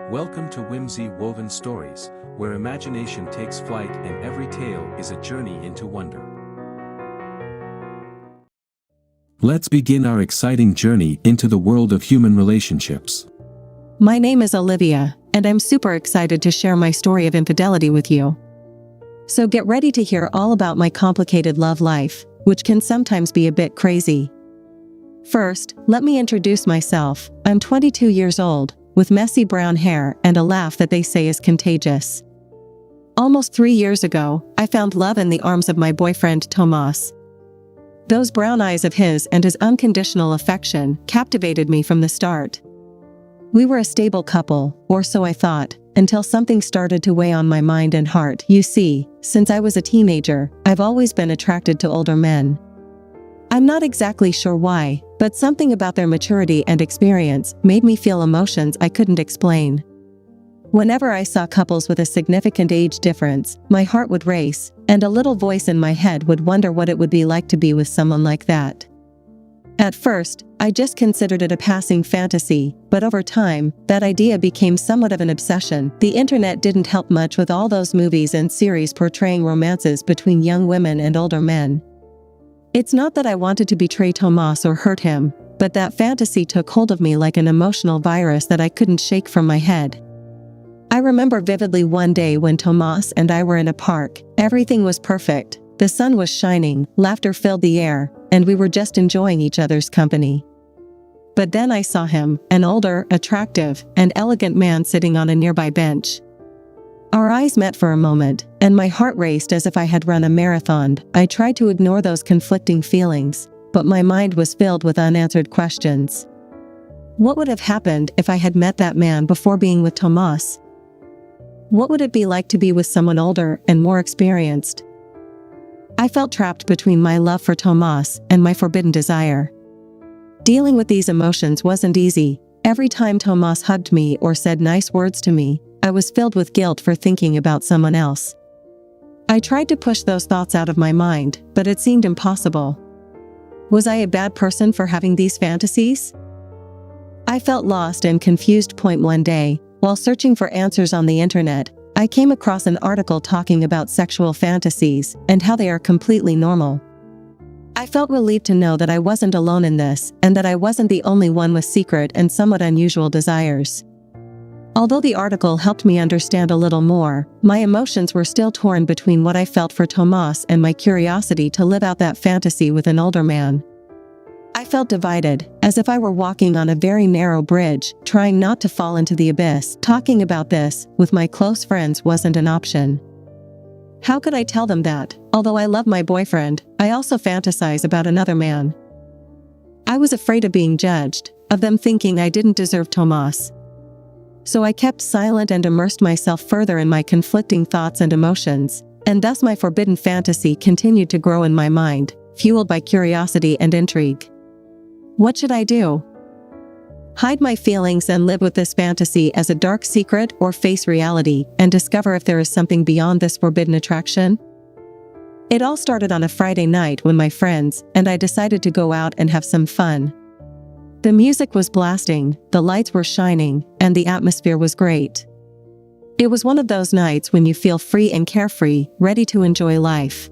Welcome to Whimsy Woven Stories, where imagination takes flight and every tale is a journey into wonder. Let's begin our exciting journey into the world of human relationships. My name is Olivia, and I'm super excited to share my story of infidelity with you. So get ready to hear all about my complicated love life, which can sometimes be a bit crazy. First, let me introduce myself. I'm 22 years old, with messy brown hair and a laugh that they say is contagious. Almost 3 years ago, I found love in the arms of my boyfriend Tomas. Those brown eyes of his and his unconditional affection captivated me from the start. We were a stable couple, or so I thought, until something started to weigh on my mind and heart. You see, since I was a teenager, I've always been attracted to older men. I'm not exactly sure why, but something about their maturity and experience made me feel emotions I couldn't explain. Whenever I saw couples with a significant age difference, my heart would race, and a little voice in my head would wonder what it would be like to be with someone like that. At first, I just considered it a passing fantasy, but over time, that idea became somewhat of an obsession. The internet didn't help much with all those movies and series portraying romances between young women and older men. It's not that I wanted to betray Tomas or hurt him, but that fantasy took hold of me like an emotional virus that I couldn't shake from my head. I remember vividly one day when Tomas and I were in a park. Everything was perfect, the sun was shining, laughter filled the air, and we were just enjoying each other's company. But then I saw him, an older, attractive, and elegant man sitting on a nearby bench. Our eyes met for a moment, and my heart raced as if I had run a marathon. I tried to ignore those conflicting feelings, but my mind was filled with unanswered questions. What would have happened if I had met that man before being with Tomas? What would it be like to be with someone older and more experienced? I felt trapped between my love for Tomas and my forbidden desire. Dealing with these emotions wasn't easy. Every time Tomas hugged me or said nice words to me, I was filled with guilt for thinking about someone else. I tried to push those thoughts out of my mind, but it seemed impossible. Was I a bad person for having these fantasies? I felt lost and confused. One day, while searching for answers on the internet, I came across an article talking about sexual fantasies and how they are completely normal. I felt relieved to know that I wasn't alone in this, and that I wasn't the only one with secret and somewhat unusual desires. Although the article helped me understand a little more, my emotions were still torn between what I felt for Tomas and my curiosity to live out that fantasy with an older man. I felt divided, as if I were walking on a very narrow bridge, trying not to fall into the abyss. Talking about this with my close friends wasn't an option. How could I tell them that, although I love my boyfriend, I also fantasize about another man? I was afraid of being judged, of them thinking I didn't deserve Tomas. So I kept silent and immersed myself further in my conflicting thoughts and emotions, and thus my forbidden fantasy continued to grow in my mind, fueled by curiosity and intrigue. What should I do? Hide my feelings and live with this fantasy as a dark secret, or face reality and discover if there is something beyond this forbidden attraction? It all started on a Friday night when my friends and I decided to go out and have some fun. The music was blasting, the lights were shining, and the atmosphere was great. It was one of those nights when you feel free and carefree, ready to enjoy life.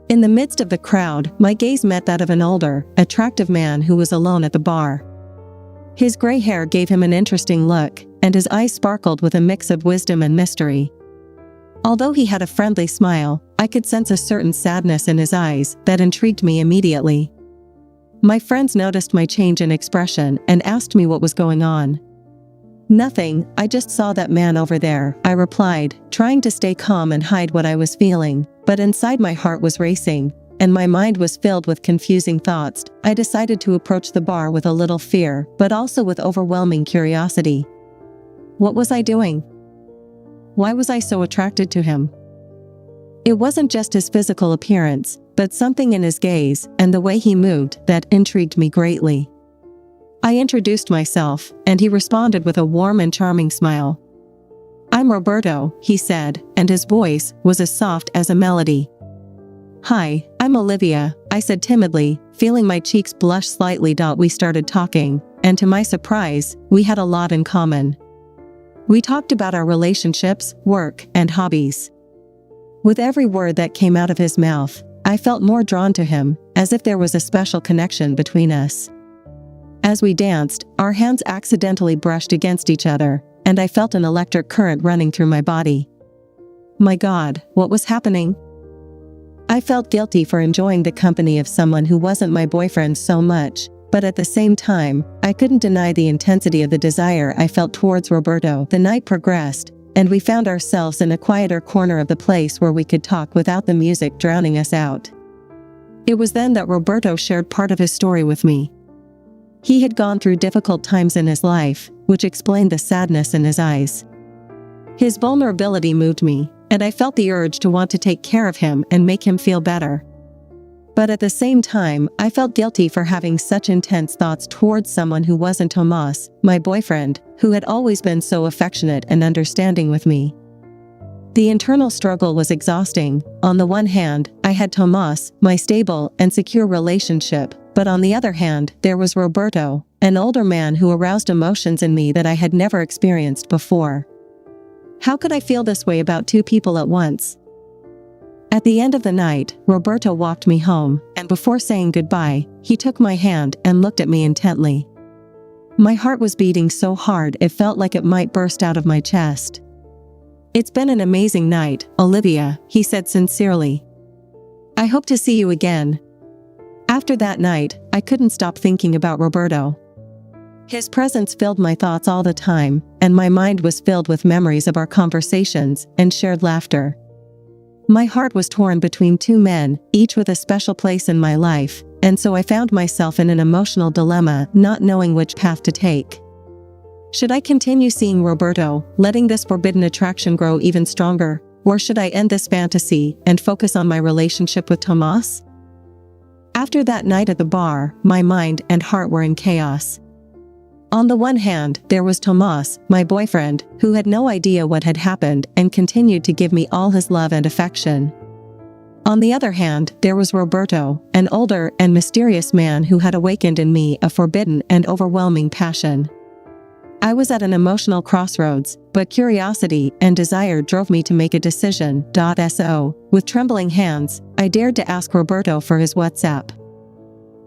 In the midst of the crowd, my gaze met that of an older, attractive man who was alone at the bar. His gray hair gave him an interesting look, and his eyes sparkled with a mix of wisdom and mystery. Although he had a friendly smile, I could sense a certain sadness in his eyes that intrigued me immediately. My friends noticed my change in expression and asked me what was going on. Nothing, I just saw that man over there, I replied, trying to stay calm and hide what I was feeling, but inside my heart was racing, and my mind was filled with confusing thoughts. I decided to approach the bar with a little fear, but also with overwhelming curiosity. What was I doing? Why was I so attracted to him? It wasn't just his physical appearance, but something in his gaze and the way he moved that intrigued me greatly. I introduced myself, and he responded with a warm and charming smile. "I'm Roberto," he said, and his voice was as soft as a melody. "Hi, I'm Olivia," I said timidly, feeling my cheeks blush slightly. We started talking, and to my surprise, we had a lot in common. We talked about our relationships, work, and hobbies. With every word that came out of his mouth, I felt more drawn to him, as if there was a special connection between us. As we danced, our hands accidentally brushed against each other, and I felt an electric current running through my body. My God, what was happening? I felt guilty for enjoying the company of someone who wasn't my boyfriend so much, but at the same time, I couldn't deny the intensity of the desire I felt towards Roberto. The night progressed, and we found ourselves in a quieter corner of the place where we could talk without the music drowning us out. It was then that Roberto shared part of his story with me. He had gone through difficult times in his life, which explained the sadness in his eyes. His vulnerability moved me, and I felt the urge to want to take care of him and make him feel better. But at the same time, I felt guilty for having such intense thoughts towards someone who wasn't Tomas, my boyfriend, who had always been so affectionate and understanding with me. The internal struggle was exhausting. On the one hand, I had Tomas, my stable and secure relationship, but on the other hand, there was Roberto, an older man who aroused emotions in me that I had never experienced before. How could I feel this way about two people at once? At the end of the night, Roberto walked me home, and before saying goodbye, he took my hand and looked at me intently. My heart was beating so hard it felt like it might burst out of my chest. "It's been an amazing night, Olivia," he said sincerely. "I hope to see you again." After that night, I couldn't stop thinking about Roberto. His presence filled my thoughts all the time, and my mind was filled with memories of our conversations and shared laughter. My heart was torn between two men, each with a special place in my life, and so I found myself in an emotional dilemma, not knowing which path to take. Should I continue seeing Roberto, letting this forbidden attraction grow even stronger, or should I end this fantasy and focus on my relationship with Tomas? After that night at the bar, my mind and heart were in chaos. On the one hand, there was Tomas, my boyfriend, who had no idea what had happened and continued to give me all his love and affection. On the other hand, there was Roberto, an older and mysterious man who had awakened in me a forbidden and overwhelming passion. I was at an emotional crossroads, but curiosity and desire drove me to make a decision. So, with trembling hands, I dared to ask Roberto for his WhatsApp.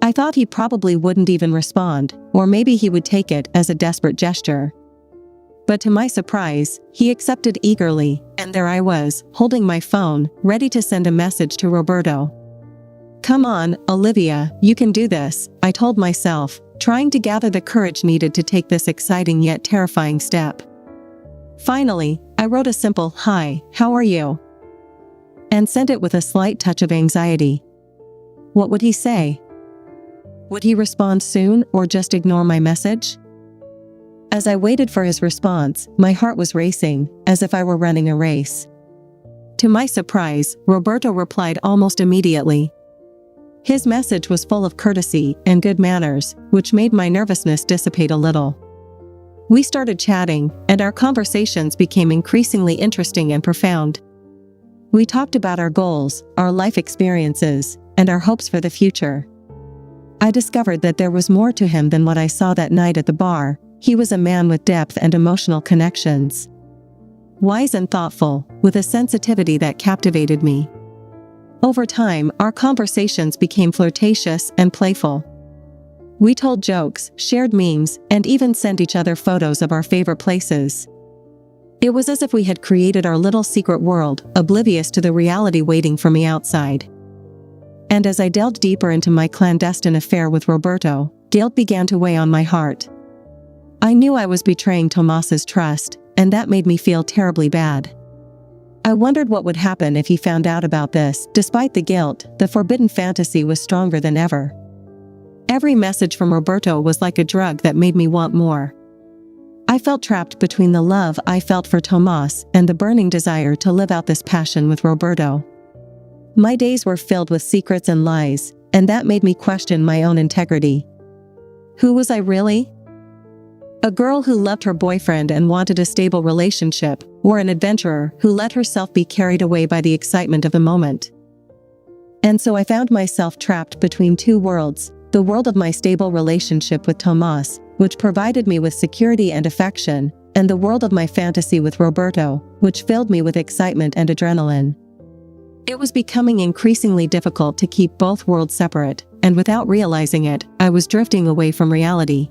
I thought he probably wouldn't even respond, or maybe he would take it as a desperate gesture. But to my surprise, he accepted eagerly, and there I was, holding my phone, ready to send a message to Roberto. "Come on, Olivia, you can do this," I told myself, trying to gather the courage needed to take this exciting yet terrifying step. Finally, I wrote a simple "Hi, how are you?" and sent it with a slight touch of anxiety. What would he say? Would he respond soon or just ignore my message? As I waited for his response, my heart was racing, as if I were running a race. To my surprise, Roberto replied almost immediately. His message was full of courtesy and good manners, which made my nervousness dissipate a little. We started chatting, and our conversations became increasingly interesting and profound. We talked about our goals, our life experiences, and our hopes for the future. I discovered that there was more to him than what I saw that night at the bar. He was a man with depth and emotional connections. Wise and thoughtful, with a sensitivity that captivated me. Over time, our conversations became flirtatious and playful. We told jokes, shared memes, and even sent each other photos of our favorite places. It was as if we had created our little secret world, oblivious to the reality waiting for me outside. And as I delved deeper into my clandestine affair with Roberto, guilt began to weigh on my heart. I knew I was betraying Tomas's trust, and that made me feel terribly bad. I wondered what would happen if he found out about this. Despite the guilt, the forbidden fantasy was stronger than ever. Every message from Roberto was like a drug that made me want more. I felt trapped between the love I felt for Tomas and the burning desire to live out this passion with Roberto. My days were filled with secrets and lies, and that made me question my own integrity. Who was I really? A girl who loved her boyfriend and wanted a stable relationship, or an adventurer who let herself be carried away by the excitement of the moment? And so I found myself trapped between two worlds, the world of my stable relationship with Tomas, which provided me with security and affection, and the world of my fantasy with Roberto, which filled me with excitement and adrenaline. It was becoming increasingly difficult to keep both worlds separate, and without realizing it, I was drifting away from reality.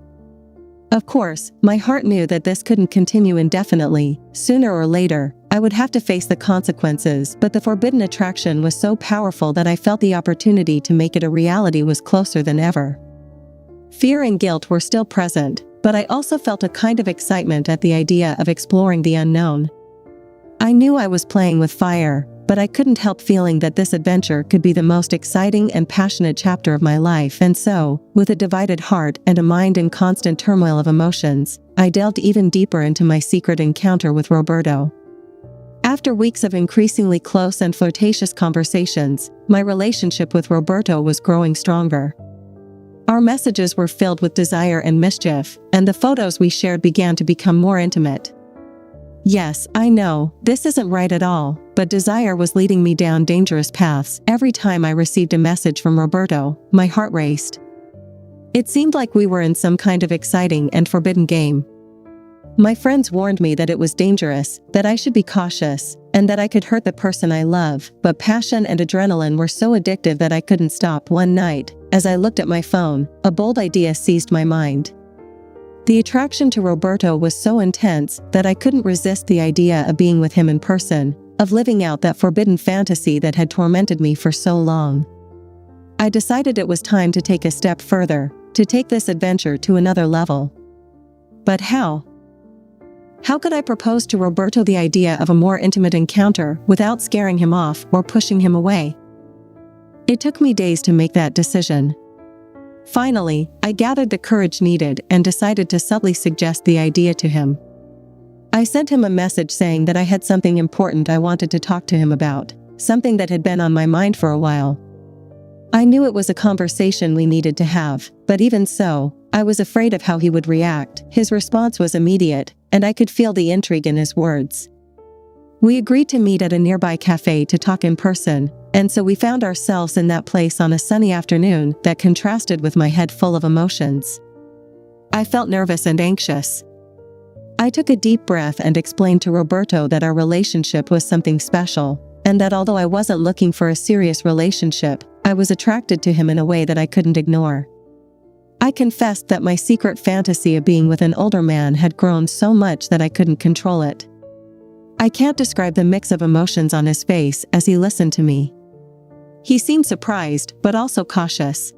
Of course, my heart knew that this couldn't continue indefinitely. Sooner or later, I would have to face the consequences, but the forbidden attraction was so powerful that I felt the opportunity to make it a reality was closer than ever. Fear and guilt were still present, but I also felt a kind of excitement at the idea of exploring the unknown. I knew I was playing with fire, but I couldn't help feeling that this adventure could be the most exciting and passionate chapter of my life, and so, with a divided heart and a mind in constant turmoil of emotions, I delved even deeper into my secret encounter with Roberto. After weeks of increasingly close and flirtatious conversations, my relationship with Roberto was growing stronger. Our messages were filled with desire and mischief, and the photos we shared began to become more intimate. Yes, I know, this isn't right at all, but desire was leading me down dangerous paths. Every time I received a message from Roberto, my heart raced. It seemed like we were in some kind of exciting and forbidden game. My friends warned me that it was dangerous, that I should be cautious, and that I could hurt the person I love, but passion and adrenaline were so addictive that I couldn't stop. One night, as I looked at my phone, a bold idea seized my mind. The attraction to Roberto was so intense that I couldn't resist the idea of being with him in person, of living out that forbidden fantasy that had tormented me for so long. I decided it was time to take a step further, to take this adventure to another level. But how? How could I propose to Roberto the idea of a more intimate encounter without scaring him off or pushing him away? It took me days to make that decision. Finally, I gathered the courage needed and decided to subtly suggest the idea to him. I sent him a message saying that I had something important I wanted to talk to him about, something that had been on my mind for a while. I knew it was a conversation we needed to have, but even so, I was afraid of how he would react. His response was immediate, and I could feel the intrigue in his words. We agreed to meet at a nearby cafe to talk in person, and so we found ourselves in that place on a sunny afternoon that contrasted with my head full of emotions. I felt nervous and anxious. I took a deep breath and explained to Roberto that our relationship was something special, and that although I wasn't looking for a serious relationship, I was attracted to him in a way that I couldn't ignore. I confessed that my secret fantasy of being with an older man had grown so much that I couldn't control it. I can't describe the mix of emotions on his face as he listened to me. He seemed surprised, but also cautious.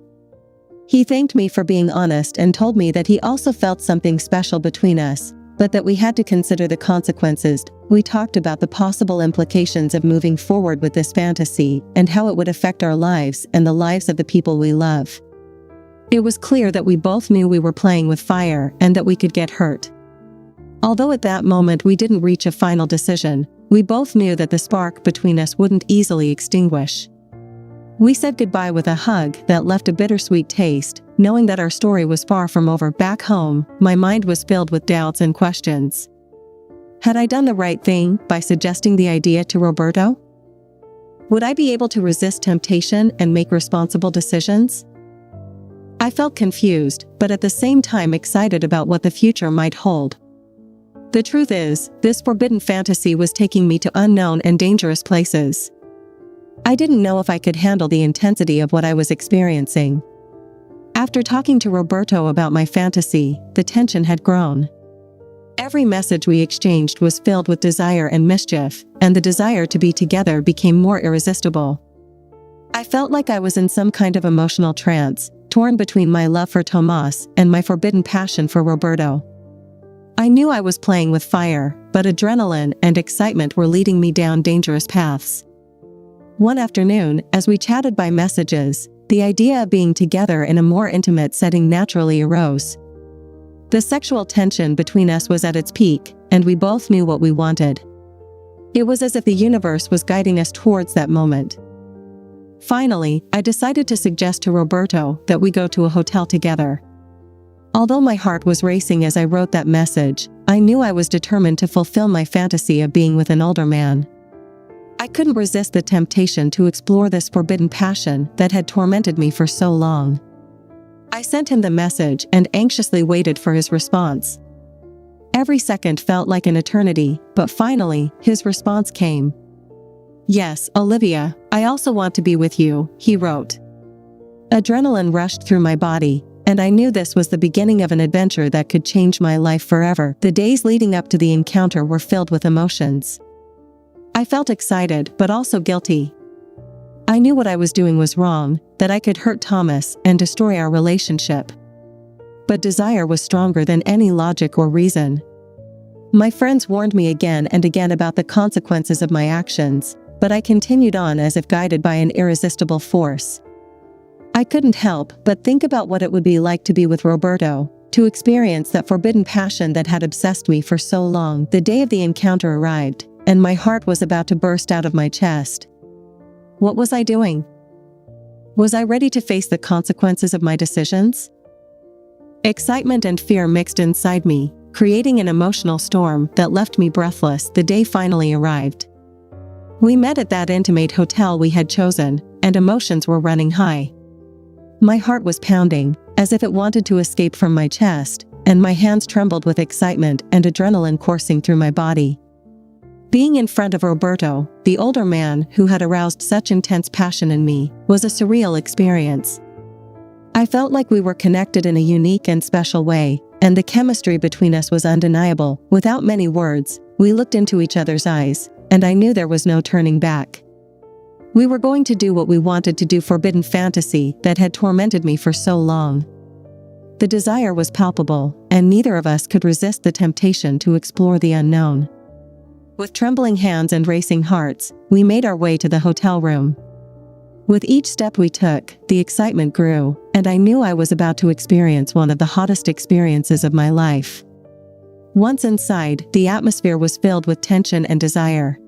He thanked me for being honest and told me that he also felt something special between us, but that we had to consider the consequences. We talked about the possible implications of moving forward with this fantasy and how it would affect our lives and the lives of the people we love. It was clear that we both knew we were playing with fire and that we could get hurt. Although at that moment we didn't reach a final decision, we both knew that the spark between us wouldn't easily extinguish. We said goodbye with a hug that left a bittersweet taste, knowing that our story was far from over. Back home, my mind was filled with doubts and questions. Had I done the right thing by suggesting the idea to Roberto? Would I be able to resist temptation and make responsible decisions? I felt confused, but at the same time excited about what the future might hold. The truth is, this forbidden fantasy was taking me to unknown and dangerous places. I didn't know if I could handle the intensity of what I was experiencing. After talking to Roberto about my fantasy, the tension had grown. Every message we exchanged was filled with desire and mischief, and the desire to be together became more irresistible. I felt like I was in some kind of emotional trance, torn between my love for Tomas and my forbidden passion for Roberto. I knew I was playing with fire, but adrenaline and excitement were leading me down dangerous paths. One afternoon, as we chatted by messages, the idea of being together in a more intimate setting naturally arose. The sexual tension between us was at its peak, and we both knew what we wanted. It was as if the universe was guiding us towards that moment. Finally, I decided to suggest to Roberto that we go to a hotel together. Although my heart was racing as I wrote that message, I knew I was determined to fulfill my fantasy of being with an older man. I couldn't resist the temptation to explore this forbidden passion that had tormented me for so long. I sent him the message and anxiously waited for his response. Every second felt like an eternity, but finally, his response came. "Yes, Olivia, I also want to be with you," he wrote. Adrenaline rushed through my body, and I knew this was the beginning of an adventure that could change my life forever. The days leading up to the encounter were filled with emotions. I felt excited, but also guilty. I knew what I was doing was wrong, that I could hurt Thomas and destroy our relationship. But desire was stronger than any logic or reason. My friends warned me again and again about the consequences of my actions, but I continued on as if guided by an irresistible force. I couldn't help but think about what it would be like to be with Roberto, to experience that forbidden passion that had obsessed me for so long. The day of the encounter arrived, and my heart was about to burst out of my chest. What was I doing? Was I ready to face the consequences of my decisions? Excitement and fear mixed inside me, creating an emotional storm that left me breathless. The day finally arrived. We met at that intimate hotel we had chosen, and emotions were running high. My heart was pounding, as if it wanted to escape from my chest, and my hands trembled with excitement and adrenaline coursing through my body. Being in front of Roberto, the older man who had aroused such intense passion in me, was a surreal experience. I felt like we were connected in a unique and special way, and the chemistry between us was undeniable. Without many words, we looked into each other's eyes, and I knew there was no turning back. We were going to do what we wanted to do, forbidden fantasy that had tormented me for so long. The desire was palpable, and neither of us could resist the temptation to explore the unknown. With trembling hands and racing hearts, we made our way to the hotel room. With each step we took, the excitement grew, and I knew I was about to experience one of the hottest experiences of my life. Once inside, the atmosphere was filled with tension and desire.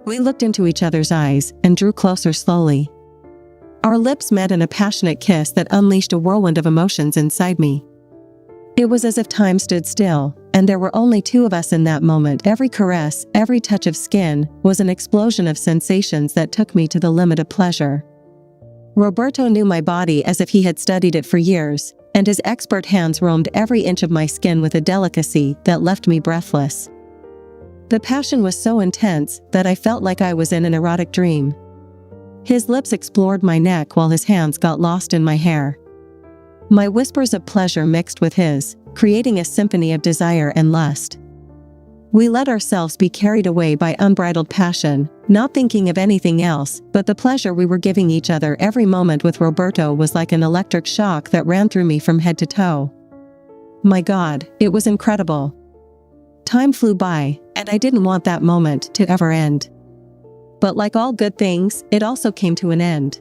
We looked into each other's eyes and drew closer slowly. Our lips met in a passionate kiss that unleashed a whirlwind of emotions inside me. It was as if time stood still, and there were only two of us in that moment. Every caress, every touch of skin, was an explosion of sensations that took me to the limit of pleasure. Roberto knew my body as if he had studied it for years, and his expert hands roamed every inch of my skin with a delicacy that left me breathless. The passion was so intense that I felt like I was in an erotic dream. His lips explored my neck while his hands got lost in my hair. My whispers of pleasure mixed with his, creating a symphony of desire and lust. We let ourselves be carried away by unbridled passion, not thinking of anything else but the pleasure we were giving each other. Every moment with Roberto was like an electric shock that ran through me from head to toe. My God, it was incredible. Time flew by, and I didn't want that moment to ever end. But like all good things, it also came to an end.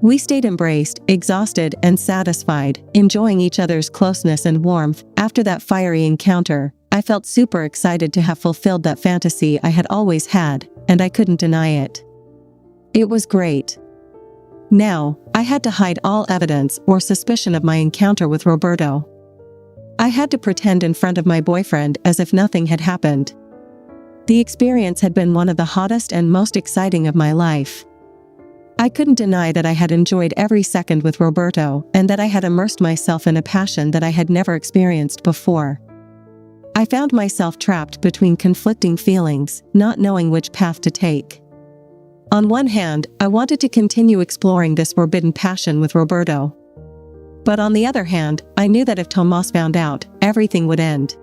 We stayed embraced, exhausted and satisfied, enjoying each other's closeness and warmth. After that fiery encounter, I felt super excited to have fulfilled that fantasy I had always had, and I couldn't deny it. It was great. Now, I had to hide all evidence or suspicion of my encounter with Roberto. I had to pretend in front of my boyfriend as if nothing had happened. The experience had been one of the hottest and most exciting of my life. I couldn't deny that I had enjoyed every second with Roberto and that I had immersed myself in a passion that I had never experienced before. I found myself trapped between conflicting feelings, not knowing which path to take. On one hand, I wanted to continue exploring this forbidden passion with Roberto. But on the other hand, I knew that if Tomas found out, everything would end.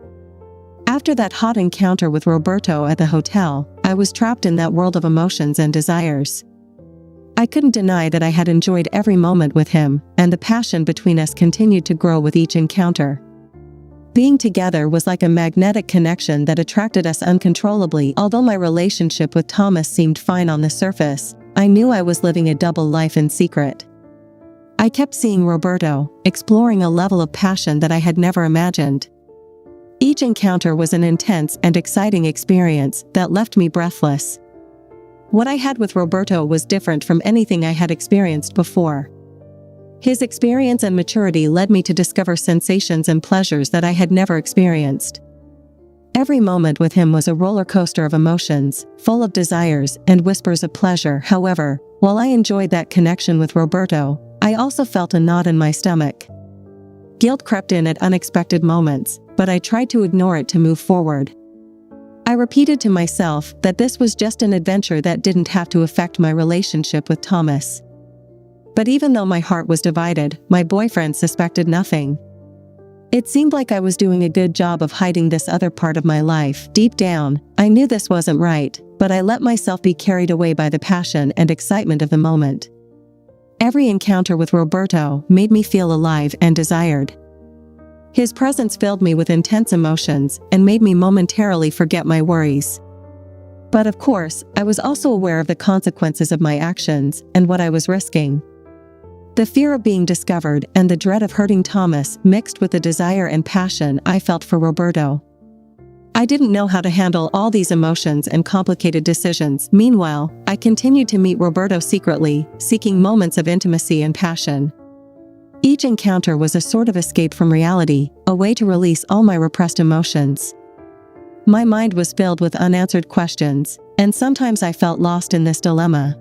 After that hot encounter with Roberto at the hotel, I was trapped in that world of emotions and desires. I couldn't deny that I had enjoyed every moment with him, and the passion between us continued to grow with each encounter. Being together was like a magnetic connection that attracted us uncontrollably. Although my relationship with Thomas seemed fine on the surface, I knew I was living a double life in secret. I kept seeing Roberto, exploring a level of passion that I had never imagined. Each encounter was an intense and exciting experience that left me breathless. What I had with Roberto was different from anything I had experienced before. His experience and maturity led me to discover sensations and pleasures that I had never experienced. Every moment with him was a roller coaster of emotions, full of desires and whispers of pleasure. However, while I enjoyed that connection with Roberto, I also felt a knot in my stomach. Guilt crept in at unexpected moments, but I tried to ignore it to move forward. I repeated to myself that this was just an adventure that didn't have to affect my relationship with Thomas. But even though my heart was divided, my boyfriend suspected nothing. It seemed like I was doing a good job of hiding this other part of my life. Deep down, I knew this wasn't right, but I let myself be carried away by the passion and excitement of the moment. Every encounter with Roberto made me feel alive and desired. His presence filled me with intense emotions and made me momentarily forget my worries. But of course, I was also aware of the consequences of my actions and what I was risking. The fear of being discovered and the dread of hurting Thomas mixed with the desire and passion I felt for Roberto. I didn't know how to handle all these emotions and complicated decisions. Meanwhile, I continued to meet Roberto secretly, seeking moments of intimacy and passion. Each encounter was a sort of escape from reality, a way to release all my repressed emotions. My mind was filled with unanswered questions, and sometimes I felt lost in this dilemma.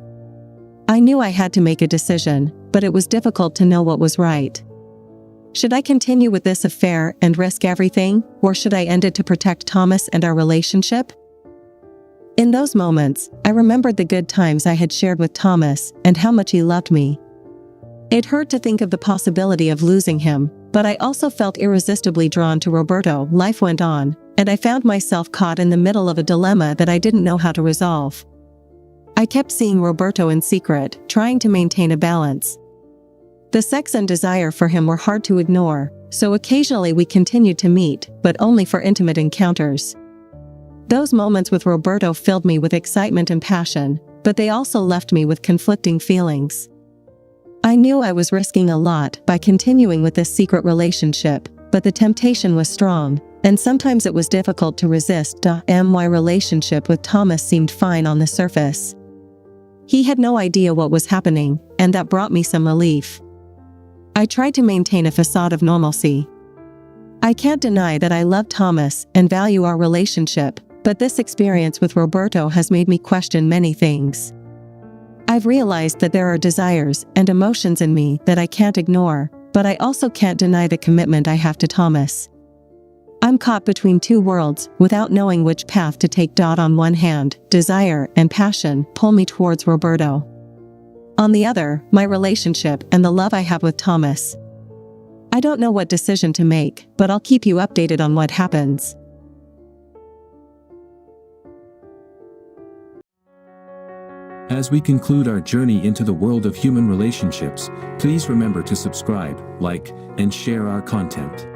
I knew I had to make a decision, but it was difficult to know what was right. Should I continue with this affair and risk everything, or should I end it to protect Thomas and our relationship? In those moments, I remembered the good times I had shared with Thomas and how much he loved me. It hurt to think of the possibility of losing him, but I also felt irresistibly drawn to Roberto. Life went on, and I found myself caught in the middle of a dilemma that I didn't know how to resolve. I kept seeing Roberto in secret, trying to maintain a balance. The sex and desire for him were hard to ignore, so occasionally we continued to meet, but only for intimate encounters. Those moments with Roberto filled me with excitement and passion, but they also left me with conflicting feelings. I knew I was risking a lot by continuing with this secret relationship, but the temptation was strong, and sometimes it was difficult to resist. My relationship with Thomas seemed fine on the surface. He had no idea what was happening, and that brought me some relief. I tried to maintain a facade of normalcy. I can't deny that I love Thomas and value our relationship, but this experience with Roberto has made me question many things. I've realized that there are desires and emotions in me that I can't ignore, but I also can't deny the commitment I have to Thomas. I'm caught between two worlds, without knowing which path to take. On one hand, desire and passion pull me towards Roberto. On the other, my relationship and the love I have with Thomas. I don't know what decision to make, but I'll keep you updated on what happens. As we conclude our journey into the world of human relationships, please remember to subscribe, like, and share our content.